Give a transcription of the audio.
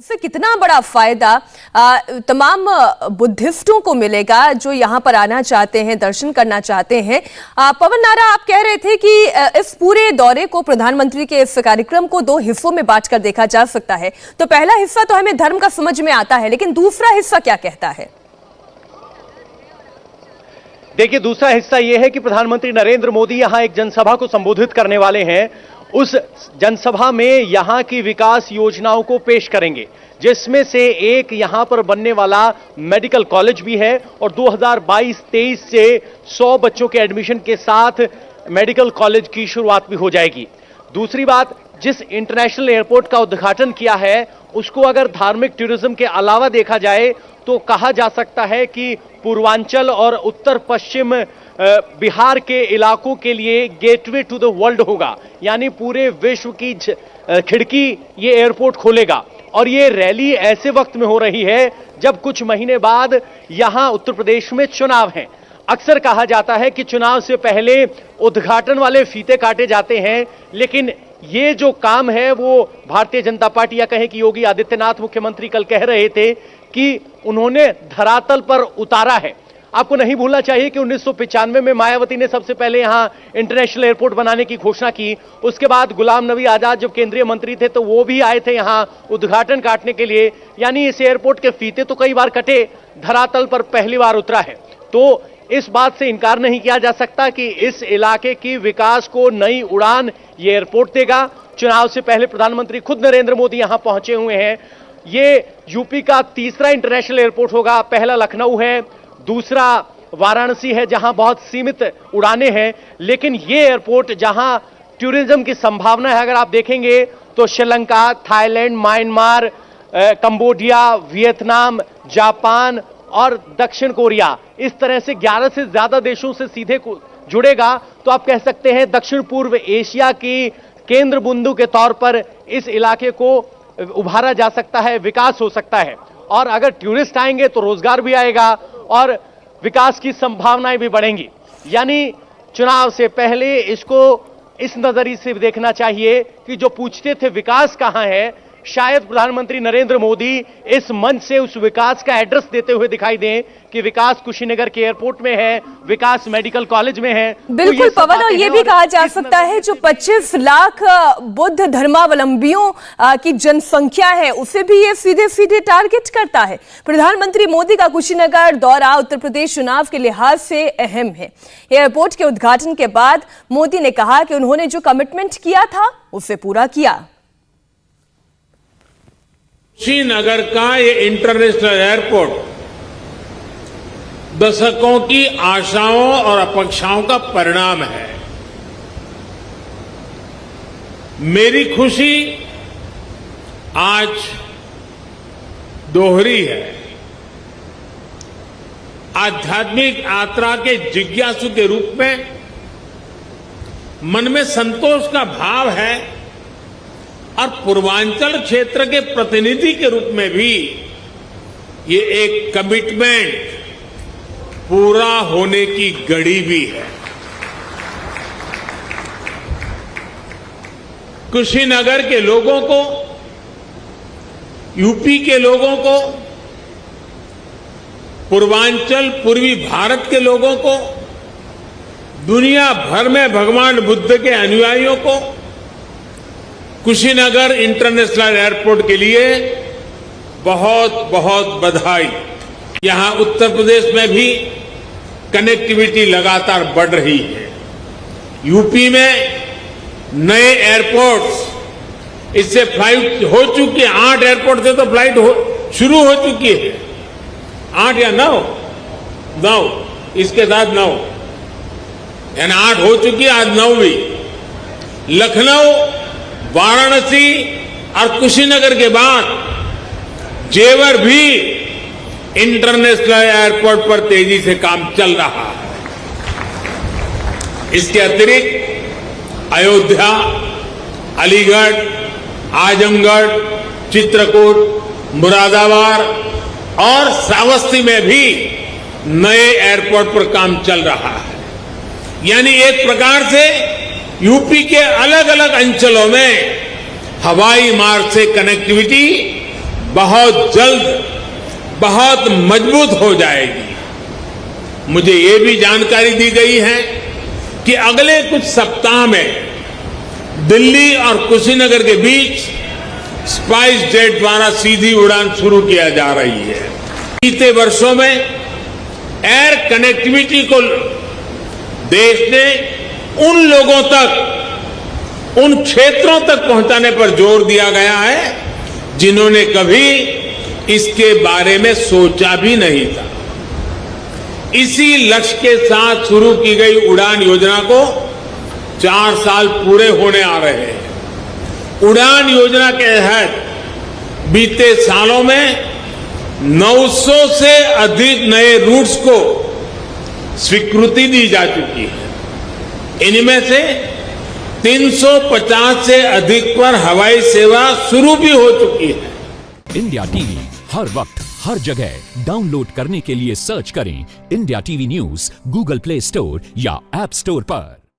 उससे कितना बड़ा फायदा तमाम बुद्धिस्टों को मिलेगा जो यहाँ पर आना चाहते हैं, दर्शन करना चाहते हैं। पवन नारा, आप कह रहे थे कि इस पूरे दौरे को, प्रधानमंत्री के इस कार्यक्रम को 2 हिस्सों में बांटकर देखा जा सकता है। तो पहला हिस्सा तो हमें धर्म का समझ में आता है, लेकिन दूसरा हिस्सा क्या कहता है? देखिए, दूसरा हिस्सा यह है कि प्रधानमंत्री नरेंद्र मोदी यहां एक जनसभा को संबोधित करने वाले हैं। उस जनसभा में यहां की विकास योजनाओं को पेश करेंगे, जिसमें से एक यहां पर बनने वाला मेडिकल कॉलेज भी है और 2022-23 से 100 बच्चों के एडमिशन के साथ मेडिकल कॉलेज की शुरुआत भी हो जाएगी। दूसरी बात, जिस इंटरनेशनल एयरपोर्ट का उद्घाटन किया है उसको अगर धार्मिक टूरिज्म के अलावा देखा जाए तो कहा जा सकता है कि पूर्वांचल और उत्तर पश्चिम बिहार के इलाकों के लिए गेटवे टू द वर्ल्ड होगा, यानी पूरे विश्व की खिड़की ये एयरपोर्ट खोलेगा। और ये रैली ऐसे वक्त में हो रही है जब कुछ महीने बाद यहां उत्तर प्रदेश में चुनाव हैं। अक्सर कहा जाता है कि चुनाव से पहले उद्घाटन वाले फीते काटे जाते हैं, लेकिन ये जो काम है वो भारतीय जनता पार्टी, या कहें कि योगी आदित्यनाथ मुख्यमंत्री कल कह रहे थे कि उन्होंने धरातल पर उतारा है। आपको नहीं भूलना चाहिए कि 1995 में मायावती ने सबसे पहले यहां इंटरनेशनल एयरपोर्ट बनाने की घोषणा की। उसके बाद गुलाम नबी आजाद जब केंद्रीय मंत्री थे तो वो भी आए थे यहां उद्घाटन काटने के लिए। यानी इस एयरपोर्ट के फीते तो कई बार कटे, धरातल पर पहली बार उतरा है। तो इस बात से इनकार नहीं किया जा सकता कि इस इलाके की विकास को नई उड़ान ये एयरपोर्ट देगा। चुनाव से पहले प्रधानमंत्री खुद नरेंद्र मोदी यहां पहुंचे हुए हैं। ये यूपी का तीसरा इंटरनेशनल एयरपोर्ट होगा। पहला लखनऊ है, दूसरा वाराणसी है जहां बहुत सीमित उड़ानें हैं, लेकिन ये एयरपोर्ट जहां टूरिज्म की संभावना है, अगर आप देखेंगे तो Sri Lanka, Thailand, Myanmar, Cambodia, Vietnam, Japan और दक्षिण कोरिया, इस तरह से 11 से ज्यादा देशों से सीधे जुड़ेगा। तो आप कह सकते हैं दक्षिण पूर्व एशिया की केंद्र बिंदु के तौर पर इस इलाके को उभारा जा सकता है, विकास हो सकता है। और अगर टूरिस्ट आएंगे तो रोजगार भी आएगा और विकास की संभावनाएं भी बढ़ेंगी। यानी चुनाव से पहले इसको इस नजरिए से देखना चाहिए कि जो पूछते थे विकास कहां है, शायद प्रधानमंत्री नरेंद्र मोदी इस मंच से उस विकास का एड्रेस देते हुए दिखाई दें कि विकास कुशीनगर के एयरपोर्ट में है, विकास मेडिकल कॉलेज में है। बिल्कुल तो पवन, और ये भी कहा जा सकता है जो 25 लाख बुद्ध धर्मावलंबियों की जनसंख्या है उसे भी ये सीधे सीधे टारगेट करता है। प्रधानमंत्री मोदी का कुशीनगर दौरा उत्तर प्रदेश चुनाव के लिहाज से अहम है। एयरपोर्ट के उद्घाटन के बाद मोदी ने कहा कि उन्होंने जो कमिटमेंट किया था उसे पूरा किया। कुशीनगर का ये इंटरनेशनल एयरपोर्ट दशकों की आशाओं और अपेक्षाओं का परिणाम है। मेरी खुशी आज दोहरी है। आध्यात्मिक यात्रा के जिज्ञासु के रूप में मन में संतोष का भाव है और पूर्वांचल क्षेत्र के प्रतिनिधि के रूप में भी ये एक कमिटमेंट पूरा होने की घड़ी भी है। कुशीनगर के लोगों को, यूपी के लोगों को, पूर्वांचल पूर्वी भारत के लोगों को, दुनिया भर में भगवान बुद्ध के अनुयायियों को कुशीनगर इंटरनेशनल एयरपोर्ट के लिए बहुत बहुत बधाई। यहां उत्तर प्रदेश में भी कनेक्टिविटी लगातार बढ़ रही है। यूपी में नए एयरपोर्ट्स, इससे फ्लाइट हो चुकी है। 8 एयरपोर्ट से तो फ्लाइट शुरू हो चुकी है। 8 या 9, इसके साथ 9, यानी 8 हो चुकी है, आज 9वीं। लखनऊ, वाराणसी और कुशीनगर के बाद जेवर भी इंटरनेशनल एयरपोर्ट पर तेजी से काम चल रहा है। इसके अतिरिक्त अयोध्या, अलीगढ़, आजमगढ़, चित्रकूट, मुरादाबाद और श्रावस्ती में भी नए एयरपोर्ट पर काम चल रहा है। यानी एक प्रकार से यूपी के अलग अलग अंचलों में हवाई मार्ग से कनेक्टिविटी बहुत जल्द बहुत मजबूत हो जाएगी। मुझे ये भी जानकारी दी गई है कि अगले कुछ सप्ताह में दिल्ली और कुशीनगर के बीच स्पाइस जेट द्वारा सीधी उड़ान शुरू किया जा रही है। बीते वर्षों में एयर कनेक्टिविटी को देश ने उन लोगों तक, उन क्षेत्रों तक पहुंचाने पर जोर दिया गया है जिन्होंने कभी इसके बारे में सोचा भी नहीं था। इसी लक्ष्य के साथ शुरू की गई उड़ान योजना को 4 साल पूरे होने आ रहे हैं। उड़ान योजना के तहत बीते सालों में 900 से अधिक नए रूट्स को स्वीकृति दी जा चुकी है। इनमें से 350 से अधिक पर हवाई सेवा शुरू भी हो चुकी है। इंडिया टीवी हर वक्त हर जगह डाउनलोड करने के लिए सर्च करें India TV news Google play store या ऐप स्टोर पर।